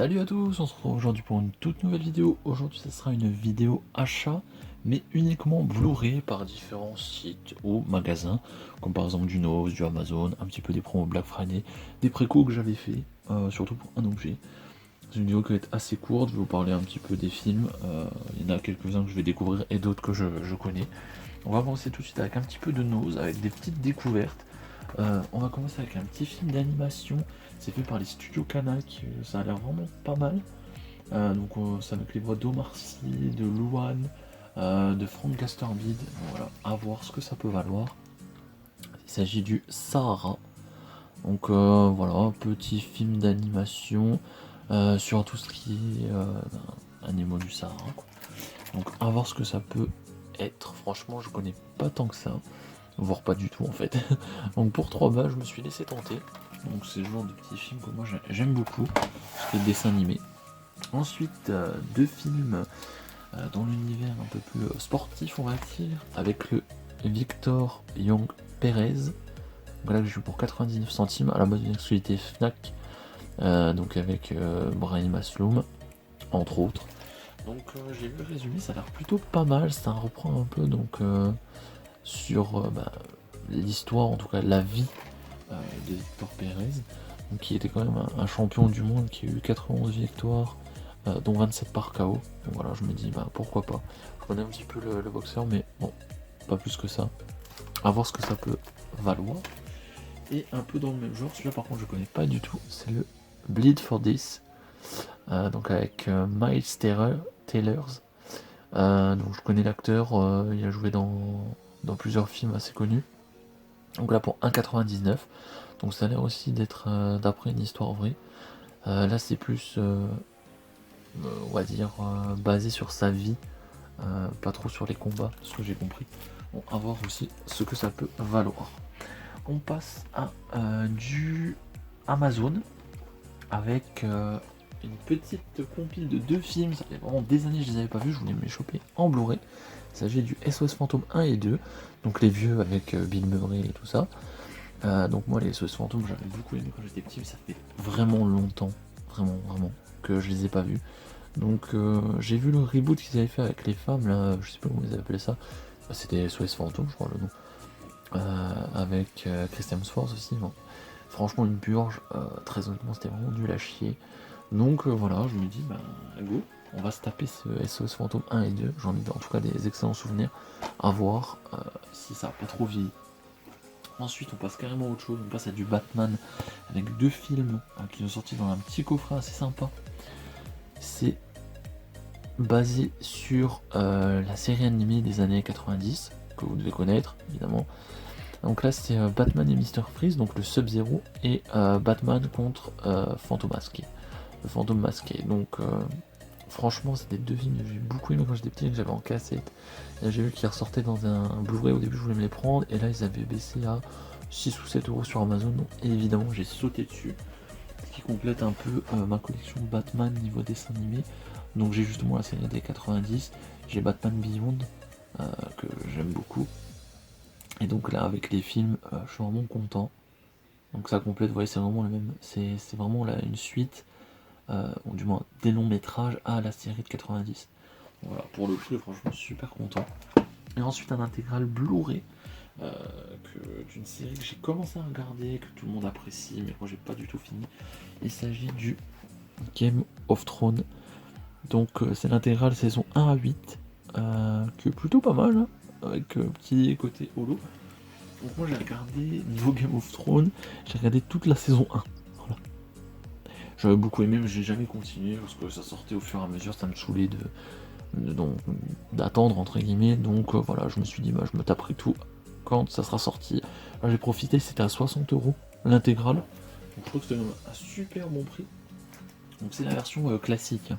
Salut à tous, on se retrouve aujourd'hui pour une toute nouvelle vidéo. Aujourd'hui ce sera une vidéo achat, mais uniquement Blu-ray par différents sites ou magasins, comme par exemple du Noz, du Amazon, un petit peu des promos Black Friday, des précos que j'avais fait, surtout pour un objet. C'est une vidéo qui va être assez courte, je vais vous parler un petit peu des films, il y en a quelques-uns que je vais découvrir et d'autres que je connais. On va commencer tout de suite avec un petit peu de Noz, avec des petites découvertes. On va commencer avec un petit film d'animation, c'est fait par les studios Canal, ça a l'air vraiment pas mal. C'est avec les voix d'Omar Sy, de Louane, de Frank Gasterbide. Voilà, à voir ce que ça peut valoir. Il s'agit du Sahara. Voilà, un petit film d'animation sur tout ce qui est animaux du Sahara, quoi. Donc à voir ce que ça peut être. Franchement, je connais pas tant que ça, voire pas du tout en fait. Donc pour 3 balles, je me suis laissé tenter. Donc c'est le genre de petit film que moi j'aime beaucoup, ce qui est dessin animé. Ensuite, deux films dans l'univers un peu plus sportif, on va dire, avec le Victor Young Perez. Donc là, je joue pour 99 centimes à la base d'une exclusivité Fnac, donc avec Brian Masloum, entre autres. Donc j'ai vu le résumé, ça a l'air plutôt pas mal. Ça reprend un peu sur l'histoire, en tout cas la vie de Victor Perez, donc, qui était quand même un champion du monde qui a eu 91 victoires, dont 27 par KO. Donc voilà, je me dis pourquoi pas. Je connais un petit peu le boxeur, mais bon, pas plus que ça. À voir ce que ça peut valoir. Et un peu dans le même genre, celui-là par contre je connais pas du tout, c'est le Bleed for This, donc avec Miles Taylors. Donc je connais l'acteur, il a joué dans plusieurs films assez connus. Donc là pour 1,99, donc ça a l'air aussi d'être d'après une histoire vraie. Là c'est plus, on va dire, basé sur sa vie, pas trop sur les combats, ce que j'ai compris. Bon, à voir aussi ce que ça peut valoir. On passe à du Amazon avec une petite compile de 2 films. Ça fait vraiment des années que je les avais pas vus, je voulais me les choper en Blu-ray. Il s'agit du SOS Fantôme 1 et 2, donc les vieux avec Bill Murray et tout ça. Donc moi les SOS Fantômes j'avais beaucoup aimé quand j'étais petit, mais ça fait vraiment longtemps, vraiment que je les ai pas vus. Donc j'ai vu le reboot qu'ils avaient fait avec les femmes là, je sais pas comment ils appelaient ça. C'était SOS Fantôme je crois le nom. Avec Chris Hemsworth aussi. Bon. Franchement une purge, très honnêtement c'était vraiment nul à chier. Donc voilà, je me dis go, on va se taper ce SOS Fantôme 1 et 2, j'en ai en tout cas des excellents souvenirs, à voir si ça a pas trop vieilli. Ensuite on passe carrément à autre chose, on passe à du Batman avec 2 films qui sont sortis dans un petit coffret assez sympa. C'est basé sur la série animée des années 90, que vous devez connaître évidemment. Donc là c'est Batman et Mr. Freeze, donc le Sub-Zero, et Batman contre Fantôme Masqué. Le Fantôme Masqué. Donc franchement c'est des 2 films que j'ai beaucoup aimé quand j'étais petit, que j'avais en cassette. Et j'ai vu qu'ils ressortaient dans un Blu-ray, au début je voulais me les prendre, et là ils avaient baissé à 6 ou 7 euros sur Amazon, donc évidemment j'ai sauté dessus. Ce qui complète un peu ma collection Batman niveau dessin animé. Donc j'ai justement la série des 90, j'ai Batman Beyond, que j'aime beaucoup. Et donc là avec les films, je suis vraiment content. Donc ça complète, vous voyez, c'est vraiment le même, c'est vraiment là une suite, ou du moins des longs métrages à la série de 90. Voilà, pour le coup, franchement super content. Et ensuite un intégral Blu-ray d'une série que j'ai commencé à regarder, que tout le monde apprécie, mais moi j'ai pas du tout fini. Il s'agit du Game of Thrones. Donc c'est l'intégrale saison 1 à 8, qui est plutôt pas mal, hein, avec petit côté holo. Donc moi j'ai regardé, niveau Game of Thrones, j'ai regardé toute la saison 1. Voilà. J'avais beaucoup aimé, mais j'ai jamais continué parce que ça sortait au fur et à mesure, ça me saoulait d'attendre entre guillemets. Donc voilà, je me suis dit je me taperai tout quand ça sera sorti. Là j'ai profité, c'était à 60 € l'intégrale. Donc je trouve que c'était un super bon prix. Donc c'est la version classique, hein,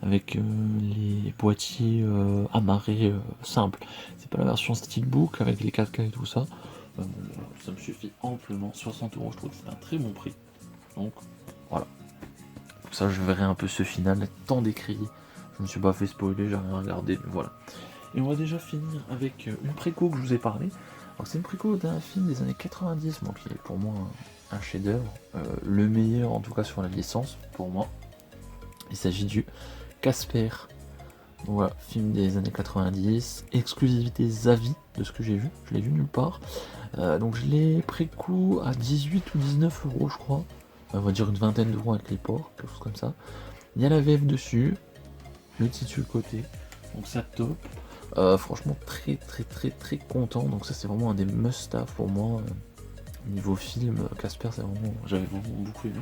avec les boîtiers amarrés simples. C'est pas la version steelbook avec les 4K et tout ça. Ça me suffit amplement. 60 €, je trouve que c'est un très bon prix. Donc voilà. Pour ça je verrai un peu ce final, tant décrié. Je me suis pas fait spoiler, j'ai rien regardé, mais voilà. Et on va déjà finir avec une préco que je vous ai parlé. Alors c'est une préco d'un film des années 90, bon, qui est pour moi un chef-d'œuvre, le meilleur en tout cas sur la licence pour moi. Il s'agit du Casper. Donc voilà, film des années 90, exclusivité Zavi, de ce que j'ai vu, je l'ai vu nulle part. Donc je l'ai pré-coup à 18 ou 19 euros je crois. On va dire une vingtaine d'euros avec les ports, quelque chose comme ça. Il y a la VF dessus, le titre sur le côté, donc ça top. Franchement très content, donc ça c'est vraiment un des must-have pour moi. Niveau film, Casper c'est vraiment, j'avais beaucoup aimé.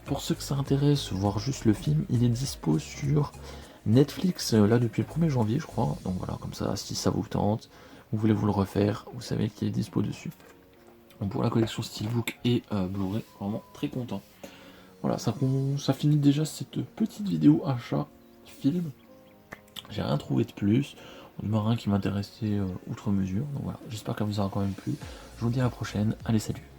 Pour ceux que ça intéresse, voir juste le film, il est dispo sur Netflix là depuis le 1er janvier je crois. Donc voilà, comme ça si ça vous tente, vous voulez vous le refaire, vous savez qu'il est dispo dessus. Donc pour la collection Steelbook et Blu-ray, vraiment très content. Voilà, ça finit déjà cette petite vidéo achat film. J'ai rien trouvé de plus. Il n'y a rien qui m'intéressait outre mesure. Donc voilà, j'espère qu'elle vous aura quand même plu. Je vous dis à la prochaine. Allez, salut!